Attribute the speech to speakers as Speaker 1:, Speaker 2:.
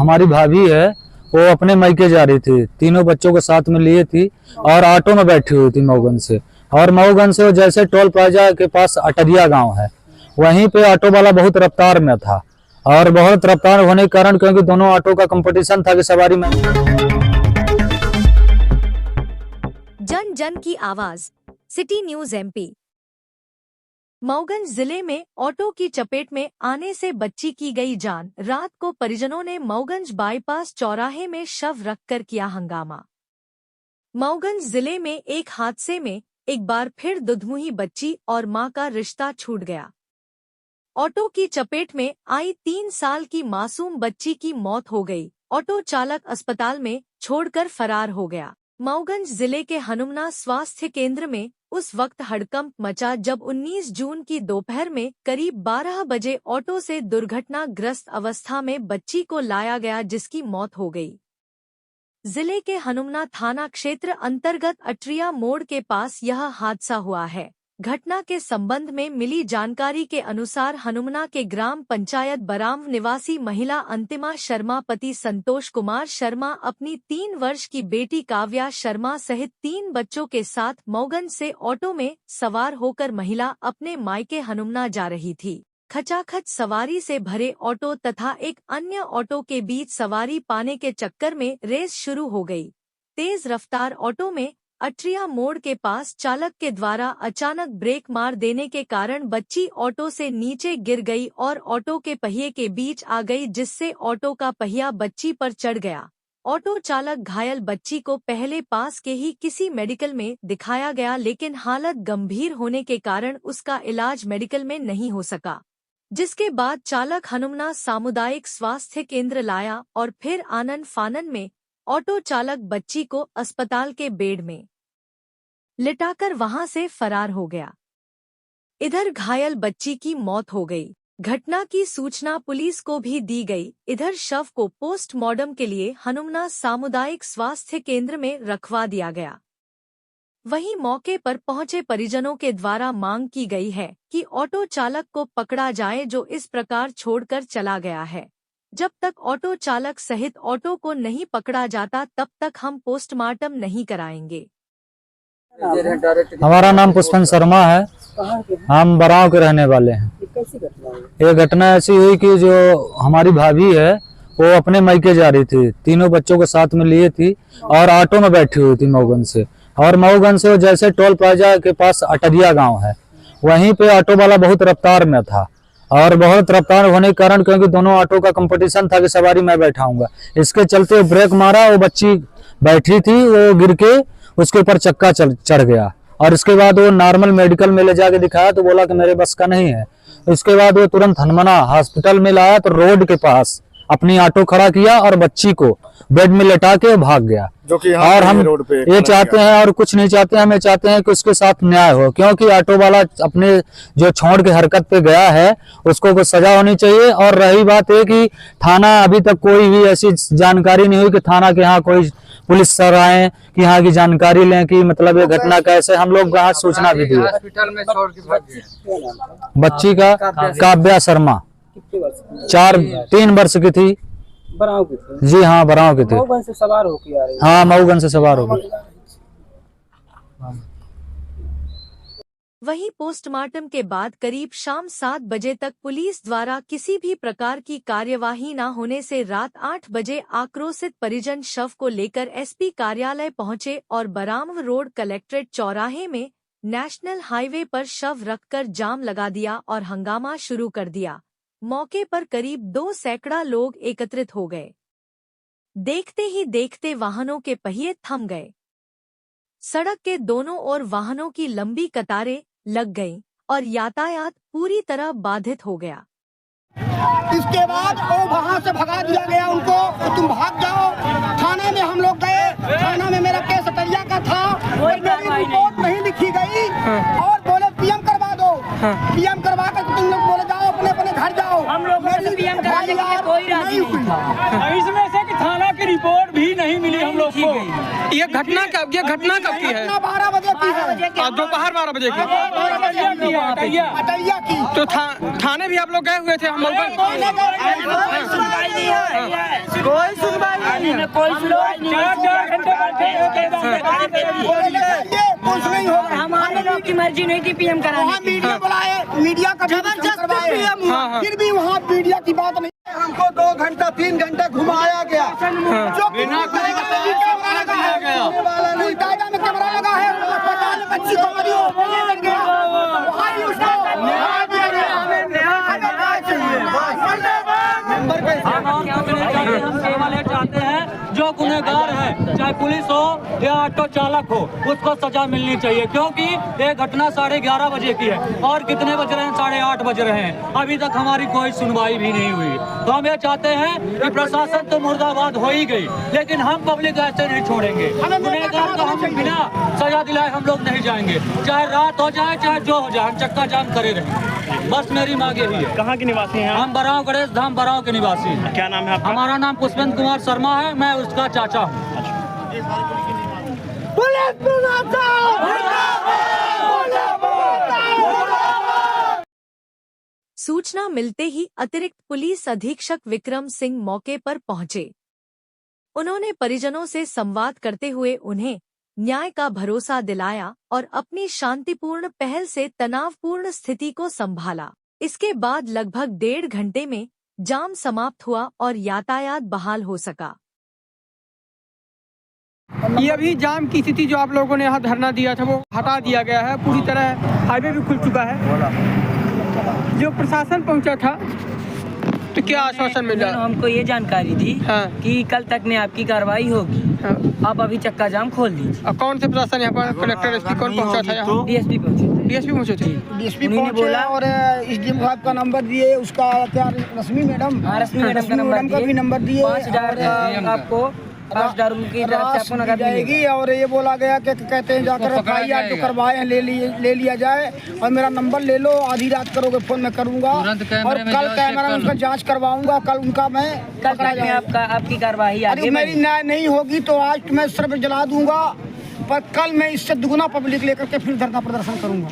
Speaker 1: हमारी भाभी है, वो अपने मायके जा रही थी, तीनों बच्चों को साथ में लिए थी और ऑटो में बैठी हुई थी मऊगंज से। और मऊगंज से वो जैसे टोल प्लाजा के पास अटरिया गांव है, वहीं पे ऑटो वाला बहुत रफ्तार में था। और बहुत रफ्तार होने के कारण, क्योंकि दोनों ऑटो का कंपटीशन था कि सवारी में।
Speaker 2: जन जन की आवाज, सिटी न्यूज MP। मऊगंज जिले में ऑटो की चपेट में आने से बच्ची की गई जान। रात को परिजनों ने मऊगंज बाईपास चौराहे में शव रखकर किया हंगामा। मऊगंज जिले में एक हादसे में एक बार फिर दुधमुही बच्ची और मां का रिश्ता छूट गया। ऑटो की चपेट में आई 3 साल की मासूम बच्ची की मौत हो गई। ऑटो चालक अस्पताल में छोड़कर फरार हो गया। मऊगंज जिले के हनुमना स्वास्थ्य केंद्र में उस वक्त हड़कंप मचा जब 19 जून की दोपहर में करीब 12 बजे ऑटो से दुर्घटनाग्रस्त अवस्था में बच्ची को लाया गया, जिसकी मौत हो गई। जिले के हनुमना थाना क्षेत्र अंतर्गत अटरिया मोड़ के पास यह हादसा हुआ है। घटना के संबंध में मिली जानकारी के अनुसार हनुमना के ग्राम पंचायत बराम निवासी महिला अंतिमा शर्मा पति संतोष कुमार शर्मा अपनी 3 वर्ष की बेटी काव्या शर्मा सहित 3 बच्चों के साथ मऊगंज से ऑटो में सवार होकर महिला अपने मायके हनुमना जा रही थी। खचाखच सवारी से भरे ऑटो तथा एक अन्य ऑटो के बीच सवारी पाने के चक्कर में रेस शुरू हो गई। तेज रफ्तार ऑटो में अटरिया मोड़ के पास चालक के द्वारा अचानक ब्रेक मार देने के कारण बच्ची ऑटो से नीचे गिर गई और ऑटो के पहिए के बीच आ गई, जिससे ऑटो का पहिया बच्ची पर चढ़ गया। ऑटो चालक घायल बच्ची को पहले पास के ही किसी मेडिकल में दिखाया गया, लेकिन हालत गंभीर होने के कारण उसका इलाज मेडिकल में नहीं हो सका, जिसके बाद चालक हनुमना सामुदायिक स्वास्थ्य केंद्र लाया और फिर आनन फानन में ऑटो चालक बच्ची को अस्पताल के बेड में लिटाकर वहां से फरार हो गया। इधर घायल बच्ची की मौत हो गई। घटना की सूचना पुलिस को भी दी गई। इधर शव को पोस्टमार्टम के लिए हनुमना सामुदायिक स्वास्थ्य केंद्र में रखवा दिया गया। वहीं मौके पर पहुंचे परिजनों के द्वारा मांग की गई है कि ऑटो चालक को पकड़ा जाए जो इस प्रकार छोड़कर चला गया है। जब तक ऑटो चालक सहित ऑटो को नहीं पकड़ा जाता तब तक हम पोस्टमार्टम नहीं कराएंगे।
Speaker 1: हमारा नाम पुष्पन शर्मा है, हम बराव के रहने वाले हैं। ये घटना ऐसी हुई कि जो हमारी भाभी है, वो अपने मायके जा रही थी, तीनों बच्चों को साथ में लिए थी और ऑटो में बैठी हुई थी मऊगंज से। और मऊगंज से वो जैसे टोल प्लाजा के पास अटरिया गांव है, वहीं पे ऑटो वाला बहुत रफ्तार में था। और बहुत रफ्तार होने के कारण, क्योंकि दोनों ऑटो का कंपटीशन था कि सवारी मैं बैठाऊंगा, इसके चलते ब्रेक मारा। वो बच्ची बैठी थी, वो गिर के उसके ऊपर चक्का चढ़ गया। और इसके बाद वो नॉर्मल मेडिकल में ले जाके दिखाया तो बोला कि मेरे बस का नहीं है। इसके बाद वो तुरंत हनुमना हॉस्पिटल में लाया तो रोड के पास अपनी ऑटो खड़ा किया और बच्ची को बेड में लेटा के भाग गया।
Speaker 3: जो कि
Speaker 1: और हम ये चाहते हैं और कुछ नहीं चाहते, हम ये चाहते हैं कि उसके साथ न्याय हो, क्योंकि ऑटो वाला अपने जो छोड़ के हरकत पे गया है उसको कुछ सजा होनी चाहिए। और रही बात है कि थाना अभी तक कोई भी ऐसी जानकारी नहीं हुई कि थाना के यहाँ कोई पुलिस सर आए कि यहाँ की जानकारी लें कि मतलब ये घटना कैसे। हम लोग यहाँ सूचना भी दी बच्ची का काव्या शर्मा 3 वर्ष की थी।
Speaker 4: बराव की थी?
Speaker 1: जी हाँ, बराव की थी।
Speaker 4: मऊगंज से सवार होकर आ रही?
Speaker 1: हाँ, मऊगंज से सवार होकर।
Speaker 2: वहीं पोस्टमार्टम के बाद करीब शाम 7 बजे तक पुलिस द्वारा किसी भी प्रकार की कार्यवाही न होने से रात 8 बजे आक्रोशित परिजन शव को लेकर SP कार्यालय पहुंचे और बराम रोड कलेक्ट्रेट चौराहे में नेशनल हाईवे पर शव रखकर जाम लगा दिया और हंगामा शुरू कर दिया। मौके पर करीब 2 सैकड़ा लोग एकत्रित हो गए। देखते ही देखते वाहनों के पहिए थम गए। सड़क के दोनों ओर वाहनों की लंबी कतारें लग गईं और यातायात पूरी तरह बाधित हो गया।
Speaker 5: इसके बाद वो वहाँ से भगा दिया गया उनको, तो तुम भाग जाओ। थाने में हम लोग गए, थाना में मेरा केस अटरिया का था, मेरी रिपोर्ट नहीं लिखी गई और बोले PM करवा दो। PM करवा कर तुम लोग बोले जाओ अपने अपने घर जाओ।
Speaker 6: हम लोग PM कराने के लिए कोई राजी नहीं था।
Speaker 7: इसमें से कि थाना की रिपोर्ट भी नहीं मिली हम लोग को।
Speaker 3: ये घटना कब की है?
Speaker 5: 12 बजे की है,
Speaker 3: दोपहर 12 बजे की
Speaker 5: अटरिया की।
Speaker 3: तो थाने भी आप लोग गए हुए थे? हम लोग
Speaker 6: कोई में कोई सुनवाई नहीं।
Speaker 7: 4 घंटे बैठे
Speaker 5: कुछ नहीं होगा।
Speaker 6: हमारे लोग की मर्जी नहीं थी पीएम कराने
Speaker 5: वहाँ मीडिया बुलाए, मीडिया का जबरदस्त पीएम हुआ, फिर भी वहाँ मीडिया की बात नहीं। हमको 2 घंटा 3 घंटे घुमाया गया, जो बिना कायदा में कैमरा लगा है, अस्पताल में बच्ची को मरी हो, वहाँ ही उसको
Speaker 7: हम केवल ये चाहते हैं जो गुनहगार है, चाहे पुलिस हो या ऑटो चालक हो, उसको सजा मिलनी चाहिए, क्योंकि ये घटना 11:30 बजे की है और कितने बज रहे हैं, 8:30 बज रहे हैं, अभी तक हमारी कोई सुनवाई भी नहीं हुई। तो हम ये चाहते हैं कि प्रशासन तो मुर्दाबाद हो ही गई, लेकिन हम पब्लिक ऐसे नहीं छोड़ेंगे। गुनहगार को हम बिना सजा दिलाए हम लोग नहीं जाएंगे, चाहे रात हो जाए चाहे जो हो जाए, हम चक्का जाम करे रहेंगे। बस मेरी मांग यही है।
Speaker 8: कहाँ के निवासी हैं?
Speaker 7: हम बराव गणेश धाम बराव के निवासी हैं।
Speaker 8: क्या नाम है आपका?
Speaker 7: हमारा नाम पुष्पेंद्र कुमार शर्मा है, मैं उसका चाचा हूँ।
Speaker 2: सूचना मिलते ही अतिरिक्त पुलिस अधीक्षक विक्रम सिंह मौके पर पहुंचे। उन्होंने परिजनों से संवाद करते हुए उन्हें न्याय का भरोसा दिलाया और अपनी शांतिपूर्ण पहल से तनावपूर्ण स्थिति को संभाला। इसके बाद लगभग 1.5 घंटे में जाम समाप्त हुआ और यातायात बहाल हो सका।
Speaker 3: ये अभी जाम की स्थिति जो आप लोगों ने यहाँ धरना दिया था वो हटा दिया गया है, पूरी तरह हाईवे भी खुल चुका है। जो प्रशासन पहुँचा था तो क्या आश्वासन मिला?
Speaker 6: हमको ये जानकारी दी
Speaker 3: हाँ।
Speaker 6: कि कल तक में आपकी कार्रवाई होगी।
Speaker 3: हाँ।
Speaker 6: आप अभी चक्का जाम खोल दीजिए।
Speaker 3: और कौन से प्रशासन यहाँ पर, कलेक्टर एसपी कौन पहुँचा था यहाँ?
Speaker 6: डीएसपी पहुंचे।
Speaker 3: डीएसपी पहुँचे थे।
Speaker 5: डीएसपी
Speaker 6: उन्हीं ने
Speaker 5: पहुंचे
Speaker 6: बोला
Speaker 5: और एसडीएम साहब का नंबर दिए, उसका क्या रश्मि मैडम,
Speaker 6: हाँ, रश्मि मैडम का
Speaker 5: भी नंबर दिए।
Speaker 6: 5,000 आपको 5,000 की तरफ से आपको नगद
Speaker 5: जाएगी। और ये बोला गया कि कहते हैं जाकर FIR जो करवाए हैं ले लिया जाए और मेरा नंबर ले लो, आधी रात करोगे फोन मैं करूंगा और कल कैमरा में उसका जांच करवाऊंगा। कल उनका मैं
Speaker 6: कल तक में आपकी कार्रवाई
Speaker 5: अरे मेरी न्याय नहीं होगी तो आज मैं सिर्फ जला दूंगा, पर कल मैं इससे दुगुना पब्लिक लेकर के फिर धरना प्रदर्शन करूंगा।